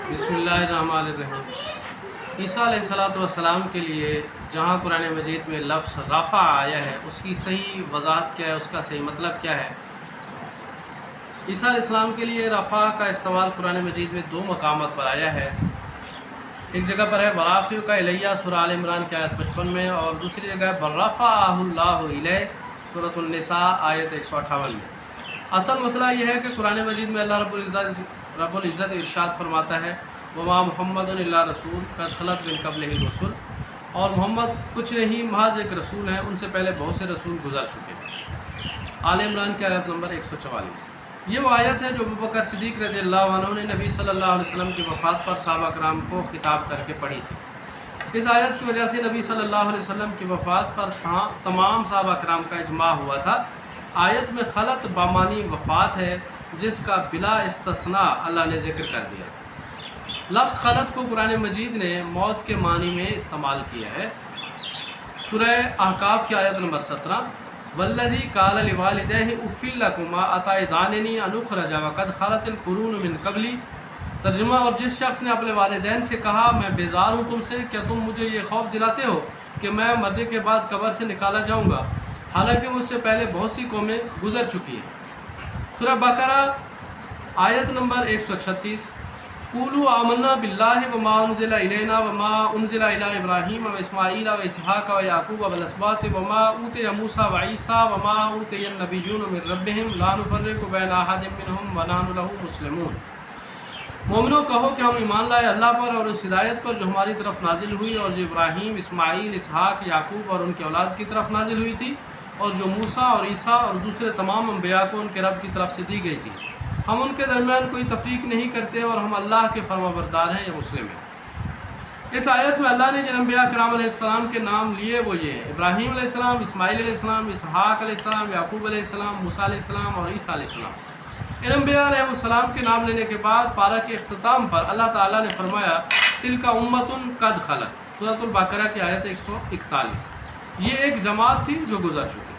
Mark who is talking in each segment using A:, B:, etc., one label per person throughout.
A: बिस्मिल्लाहिर्रहमानिर्रहीम। ईसा अलैहिस्सलाम के लिए जहाँ कुरान मजीद में लफ्ज़ रफ़ा आया है उसकी सही वज़ाहत क्या है, उसका सही मतलब क्या है। ईसा अलैहिस्सलाम के लिए रफ़ा का इस्तेमाल कुरान मजीद में दो मकामात पर आया है। एक जगह पर है वराफ़िउ का इलैया सूरह आल इमरान की आयत 55 में, और दूसरी जगह है बर्रफ़अहुल्लाहु इलैह सूरह निसा आयत 158 में। असल मसला यह है कि कुरान मजीद में अल्लाह रब्बुल इज़्ज़त इरशाद फरमाता है वमा मुहम्मदुन इल्ला रसूल क़द ख़लत मिन क़ब्लिही रुसूल, और मोहम्मद कुछ नहीं महज एक रसूल है, उनसे पहले बहुत से रसूल गुजर चुके हैं। आल इमरान की आयत नंबर 144। ये वो आयत है जो अबू बकर सिद्दीक़ रज़ियल्लाहु अन्हु ने नबी सल्लल्लाहु अलैहि वसल्लम की वफ़ात पर सहाबा कराम को खिताब करके पढ़ी थी। इस आयत की वजह से नबी सल्लल्लाहु अलैहि वसल्लम की वफ़ात पर तमाम सहाबा कराम का इजमा हुआ था। आयत में खलत बामानी वफ़ात है जिसका बिला इस्तिस्ना अल्लाह ने ज़िक्र कर दिया। लफ्ज़ खलत को कुरान मजीद ने मौत के मानी में इस्तेमाल किया है। सूरह अहकाफ की आयत नंबर 17, वल्लज़ी काल लिवालिदैहि उफ़्फ़िल लकुमा अताइदाननी अन उख़रजा वक़द ख़लतिल क़ुरून मिन क़ब्ली। तर्जुमा, और जिस शख्स ने अपने वालिदैन से कहा मैं बेजार हूँ तुमसे, क्या तुम मुझे ये खौफ दिलाते हो कि मैं मरने के बाद कब्र से निकाला जाऊँगा, हालांकि मुझसे पहले बहुत सी कौमें गुजर चुकी हैं। सूरह बकरा आयत नंबर 136, क़ूलू आमन्ना बिल्लाहि व मा उन्ज़िला इलैना व मा उन्ज़िला इला इब्राहीम व इस्माईल व इसहाक़ व याक़ूब व अस्बात व मा ऊतिया मूसा व ईसा व मा ऊतिया नबिय्यून मिन रब्बिहिम ला नुफ़र्रिक़ु बैन अहदिम मिनहुम व नहनु लहु मुस्लिमून। मोमिनो, कहो कि हम ईमान लाए अल्लाह पर और उस हिदायत पर जो हमारी तरफ नाजिल हुई और जो इब्राहीम, इस्माईल, इसहाक़, याकूब और उनके औलाद की तरफ नाजिल हुई थी, और जो मूसा और ईसा और दूसरे तमाम अम्बिया को उनके रब की तरफ से दी गई थी। हम उनके दरमियान कोई तफरीक नहीं करते और हम अल्लाह के फरमाबरदार हैं या मुस्लिम हैं। इस आयत में अल्लाह ने जिन अम्बिया किराम अलैहिस्सलाम के नाम लिए वो ये हैं: इब्राहीम अलैहिस्सलाम, इस्माईल अलैहिस्सलाम, इसहाक़ अलैहिस्सलाम, याकूब अलैहिस्सलाम, मूसा अलैहिस्सलाम और ईसा अलैहिस्सलाम। इन अम्बिया अलैहिस्सलाम के नाम लेने के बाद पारा के इख्तिताम पर अल्लाह ताला ने फरमाया तिलका उम्मतुन कद खलत, सूरह बकरा की आयत 141। ये एक जमात थी जो गुजर चुकी।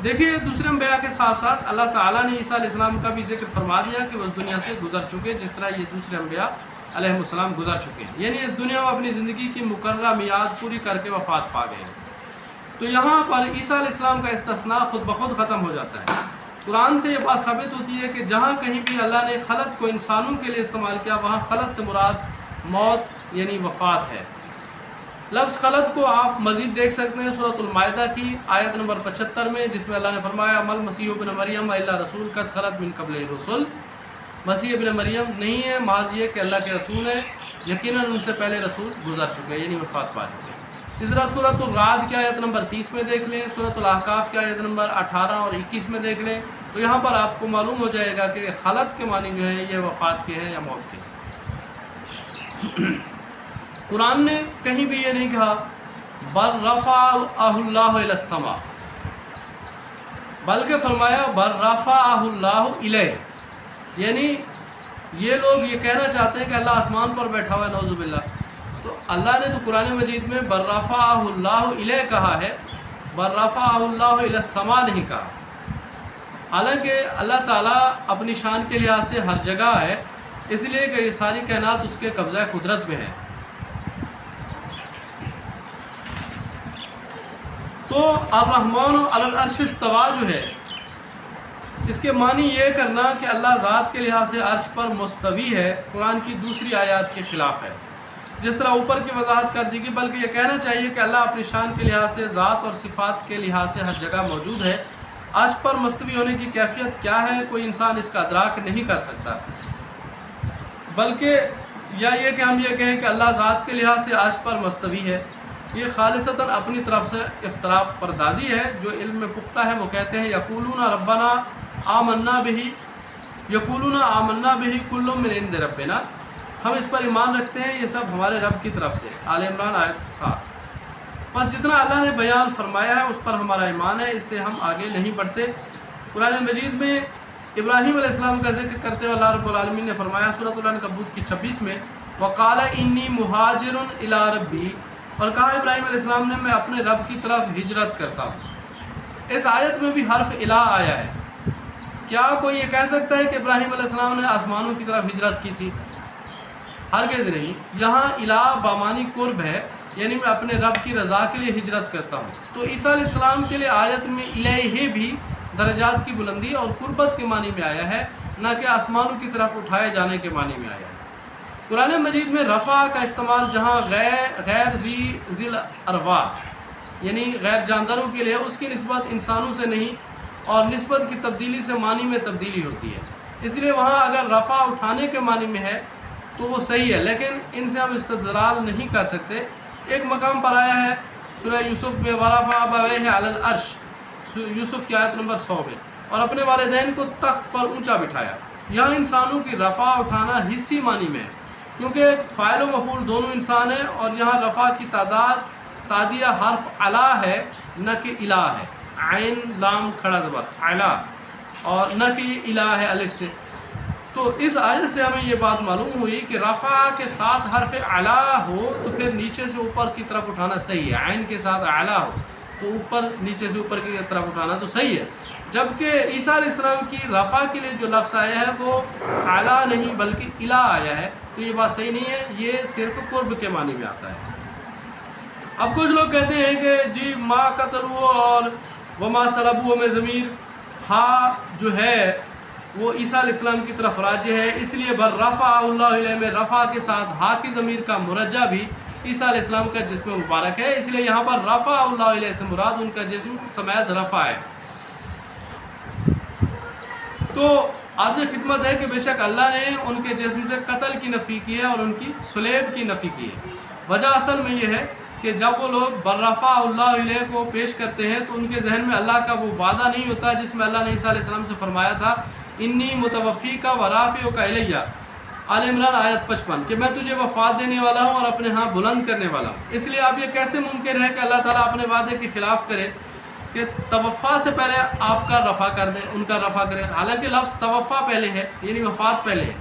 A: देखिए, दूसरे अम्बिया के साथ साथ अल्लाह ताला ने ईसा अलैहिस्सलाम का भी जिक्र फरमा दिया कि वह दुनिया से गुजर चुके, जिस तरह ये दूसरे अम्बिया अलैहिस्सलाम गुजर चुके हैं, यानी इस दुनिया में अपनी ज़िंदगी की मुकर्ररा मियाद पूरी करके वफ़ात पा गए हैं। तो यहाँ पर ईसा अलैहिस्सलाम का इस्तिस्ना खुद ब खुद ख़त्म हो जाता है। कुरान से ये बात साबित होती है कि जहाँ कहीं भी अल्लाह ने खलत को इंसानों के लिए इस्तेमाल किया, वहाँ खलत से मुराद मौत यानी वफ़ात है। लफ्ज़ खलत को आप मज़ीद देख सकते हैं सूरह माइदा की आयत नंबर 75 में, जिसमें अल्लाह ने फरमाया मल मसीह इब्न मरियम इल्ला रसूल कद खलत मिन क़ब्लिही रुसूल। मसीह इब्न मरियम नहीं है, महज ये कि अल्लाह के रसूल है, यकीनन उनसे पहले रसूल गुजर चुके हैं, यानी वफ़ात पा चुके हैं। इस तरह सूरह राद की आयत नंबर 30 में देख लें, सूरह अहकाफ की आयत नंबर 18 और 21 में देख लें, तो यहाँ पर आपको मालूम हो जाएगा कि खलत के मानी जो है ये वफ़ात के हैं या मौत के हैं। कुरान ने कहीं भी ये नहीं कहा बर्रफ़अहुल्लाहु इलस्समा, बल्कि फरमाया बर्रफ़अहुल्लाहु इलैह, यानी ये लोग ये कहना चाहते हैं कि अल्लाह आसमान पर बैठा हुआ है, नौज़ुबिल्लाह। तो अल्लाह ने तो कुरान मजीद में बर्रफ़अहुल्लाहु इलैह कहा है, बर्रफ़अहुल्लाहु इलस्समा नहीं कहा। हालांकि अल्लाह ताला अपनी शान के लिहाज से हर जगह है, इसलिए कि ये सारी कायनात उसके कब्ज़ा कुदरत में है। तो अर्रहमान अलल अर्श इस्तवा जो है, इसके मानी ये करना कि अल्लाह ज़ात के लिहाज से अर्श पर मुस्तवी है, कुरान की दूसरी आयत के ख़िलाफ़ है। जिस तरह ऊपर की वजाहत कर दी गई, बल्कि ये कहना चाहिए कि अल्लाह अपनी शान के लिहाज से, ज़ात और सिफ़ात के लिहाज से हर जगह मौजूद है। अर्श पर मुस्तवी होने की कैफियत क्या है, कोई इंसान इसका अदराक नहीं कर सकता। बल्कि या ये कि हम ये कहें कि अल्लाह ज़ात के लिहाज से अर्श पर मुस्तवी है, ये खालिसतन अपनी तरफ से इफ्तरा परदाजी है। जो इल्म में पुख्ता है वो कहते हैं यक़ूलूना रब्बना आमन्ना बिही, यक़ूलूना आमन्ना बिही कुल्लुम मिन इंदि रब्बिना, हम इस पर ईमान रखते हैं, ये सब हमारे रब की तरफ से। आल इमरान आयत 7। बस जितना अल्लाह ने बयान फरमाया है उस पर हमारा ईमान है, इससे हम आगे नहीं बढ़ते। कुरान मजीद में इब्राहीम अलैहिस्सलाम का जिक्र करते हुए अल्लाह रब्बुल आलमीन ने फरमाया सूरह अनकबूत की 26 में वक़ाल इन्नी मुहाजिरुन इला रब्बी, और कहा इब्राहीम अलैहिस्सलाम ने मैं अपने रब की तरफ हिजरत करता हूँ। इस आयत में भी हर्फ इला आया है। क्या कोई ये कह सकता है कि इब्राहीम अलैहिस्सलाम ने आसमानों की तरफ हिजरत की थी? ہرگز نہیں. یہاں الہ بامانی قرب ہے، یعنی میں اپنے رب کی رضا کے لیے ہجرت کرتا ہوں. تو عیسیٰ علیہ السلام کے لیے آیت میں الیہ بھی درجات کی بلندی اور قربت کے معنی میں آیا ہے، نہ کہ آسمانوں کی طرف اٹھائے جانے کے معنی میں آیا ہے. قرآن مجید میں رفع کا استعمال جہاں غیر ذی الارواح یعنی غیر جانداروں کے لیے، اس کی نسبت انسانوں سے نہیں، اور نسبت کی تبدیلی سے معنی میں تبدیلی ہوتی ہے. اس لیے وہاں اگر رفع اٹھانے کے معنی میں ہے تو وہ صحیح ہے، لیکن ان سے ہم استدلال نہیں کر سکتے. ایک مقام پر آیا ہے سورہ یوسف میں ورفع ابویہ علی العرش، یوسف کی آیت نمبر 100 میں، اور اپنے والدین کو تخت پر اونچا بٹھایا. یہاں انسانوں کی رفع اٹھانا حصی معنی میں ہے، کیونکہ فاعل و مفعول دونوں انسان ہیں، اور یہاں رفع کی تادیہ حرف علا ہے نہ کہ الہ ہے، عین لام کھڑا زبر علا، اور نہ کہ یہ الہ ہے الف سے. تو اس آیت سے ہمیں یہ بات معلوم ہوئی کہ رفع کے ساتھ حرف علا ہو تو پھر نیچے سے اوپر کی طرف اٹھانا صحیح ہے، عین کے ساتھ علا ہو تو اوپر نیچے سے اوپر کی طرف اٹھانا تو صحیح ہے. جبکہ عیسیٰ علیہ السلام کی رفع کے لیے جو لفظ آیا ہے وہ علا نہیں بلکہ الہ آیا ہے، تو یہ بات صحیح نہیں ہے، یہ صرف قرب کے معنی میں آتا ہے. اب کچھ لوگ کہتے ہیں کہ جی ما قتلوا اور وما صلبوا میں ضمیر ہا جو ہے وہ عیسیٰ علیہ السلام کی طرف راجع ہے، اس لیے بر رفع اللہ علیہ میں رفع کے ساتھ ہا کی ضمیر کا مرجع بھی عیسیٰ علیہ السلام کا جسم مبارک ہے، اس لیے یہاں پر رفع اللہ علیہ سے مراد ان کا جسم سمیت رفع ہے. تو عرض خدمت ہے کہ بے شک اللہ نے ان کے جسم سے قتل کی نفی کی ہے اور ان کی صلیب کی نفی کی ہے. وجہ اصل میں یہ ہے کہ جب وہ لوگ بررفع اللہ علیہ کو پیش کرتے ہیں تو ان کے ذہن میں اللہ کا وہ وعدہ نہیں ہوتا جس میں اللہ نے عیسیٰ علیہ السلام سے فرمایا تھا انی متوفی کا ورافع کا الیہ، آل عمران آیت 55، کہ میں تجھے وفات دینے والا ہوں اور اپنے ہاں بلند کرنے والا ہوں. اس لیے اب یہ کیسے ممکن ہے کہ اللہ تعالیٰ اپنے وعدے کے خلاف کرے کہ توفا سے پہلے آپ کا رفع کر دیں، ان کا رفع کرے، حالانکہ لفظ توفا پہلے ہے یعنی وفات پہلے ہے.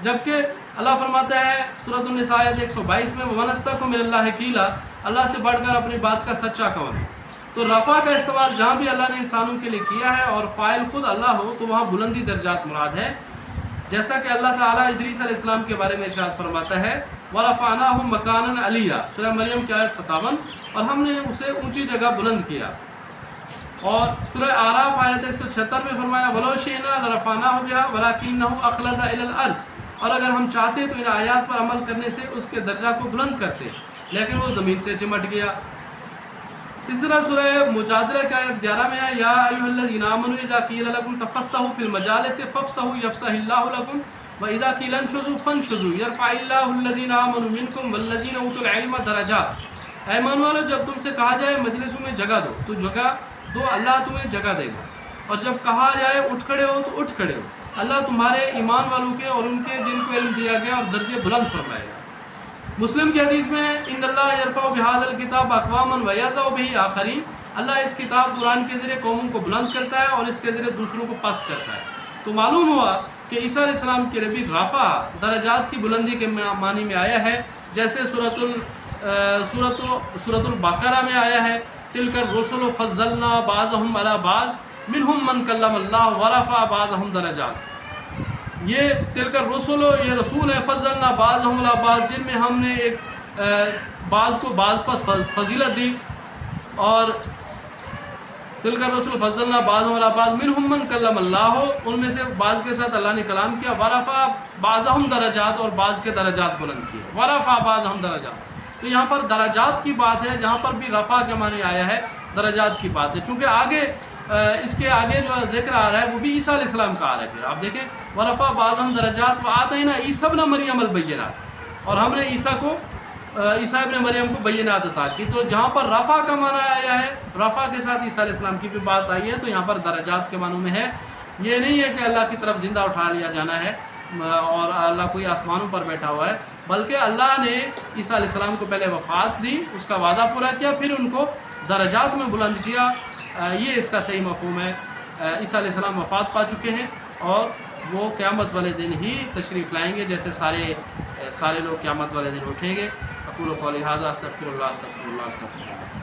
A: جبکہ اللہ فرماتا ہے سورۃ النساء آیت 122 میں وَمَنْ أَصْدَقُ مِنَ اللَّهِ قِيلًا، اللہ سے بڑھ کر اپنی بات کا سچا کون ہے. تو رفع کا استعمال جہاں بھی اللہ نے انسانوں کے لیے کیا ہے اور فاعل خود اللہ ہو تو وہاں بلندی درجات مراد ہے، جیسا کہ اللہ تعالیٰ ادریس علیہ السلام کے بارے میں ارشاد فرماتا ہے وَرَفَعْنَاهُ مَكَانًا عَلِيًّا، سورہ مریم کی آیت 57، اور ہم نے اسے اونچی جگہ بلند کیا. اور سورہ اعراف آیت 176 میں فرمایا وَلَوْ شِئْنَا لَرَفَعْنَاهُ بِهَا وَلَكِنَّهُ أَخْلَدَ إِلَى الْأَرْضِ، اور اگر ہم چاہتے تو ان آیات پر عمل کرنے سے اس کے درجہ کو بلند کرتے، لیکن وہ زمین سے چمٹ گیا. اس طرح سورہ مجادلہ کی آیت 11 میں ہے یا ایھا الذین آمنوا اذا قیل لکم تفصحوا فی المجالس فافصحوا یفصح اللہ لکم واذا قیل انشزوا فانشزوا یرفع اللہ الذین آمنوا منکم والذین اوتوا العلم درجات. اے ایمان والو، جب تم سے کہا جائے مجلسوں میں جگہ دو تو جگہ دو، اللہ تمہیں جگہ دے گا، اور جب کہا جائے اٹھ کھڑے ہو تو اٹھ کھڑے ہو، اللہ تمہارے ایمان والوں کے اور ان کے جن کو علم دیا گیا اور درجے بلند فرمائے گا. مسلم کی حدیث میں ان اللہ یرفع بہذا الکتاب اقواما ویضع بہ آخرین، اللہ اس کتاب قرآن کے ذریعے قوموں کو بلند کرتا ہے اور اس کے ذریعے دوسروں کو پست کرتا ہے. تو معلوم ہوا کہ عیسیٰ علیہ السلام کے نبی رفع درجات کی بلندی کے معنی میں آیا ہے، جیسے سورۃ البقرہ میں آیا ہے تلک الرسل فضلنا بعضهم علی بعض منہم من کلم اللہ ورفع بعضهم درجات. یہ تلک الرسل، یہ رسول ہے، فضلنا بعضهم علی بعض، جن میں ہم نے ایک بعض کو بعض پر فضیلت دی، اور تلک الرسل فضلنا بعضهم علی بعض منہم من کلم اللہ، ان میں سے بعض کے ساتھ اللہ نے کلام کیا، ورفع بعضهم درجات، اور بعض کے درجات بلند کیے، ورفع بعضهم درجات. تو یہاں پر درجات کی بات ہے، جہاں پر بھی رفع کے معنی آیا ہے درجات کی بات ہے، چونکہ آگے اس کے آگے جو ذکر آ رہا ہے وہ بھی عیسیٰ علیہ السلام کا آ رہا ہے. آپ دیکھیں ورفع بعضهم درجات وآتینا عیسی ابن مریم البینات، اور ہم نے عیسیٰ ابن مریم کو بینات عطا کی. تو جہاں پر رفع کا معنی آیا ہے، رفع کے ساتھ عیسیٰ علیہ السلام کی بھی بات آئی ہے، تو یہاں پر درجات کے معنوں میں ہے. یہ نہیں ہے کہ اللہ کی طرف زندہ اٹھا لیا جانا ہے اور اللہ کوئی آسمانوں پر بیٹھا ہوا ہے، بلکہ اللہ نے عیسیٰ علیہ السلام کو پہلے وفات دی، اس کا وعدہ پورا کیا، پھر ان کو درجات میں بلند کیا. یہ اس کا صحیح مفہوم ہے. عیسیٰ علیہ السلام وفات پا چکے ہیں اور وہ قیامت والے دن ہی تشریف لائیں گے، جیسے سارے لوگ قیامت والے دن اٹھیں گے. اقول قولی ھذا استغفر اللہ استغفر اللہ استغفر اللہ.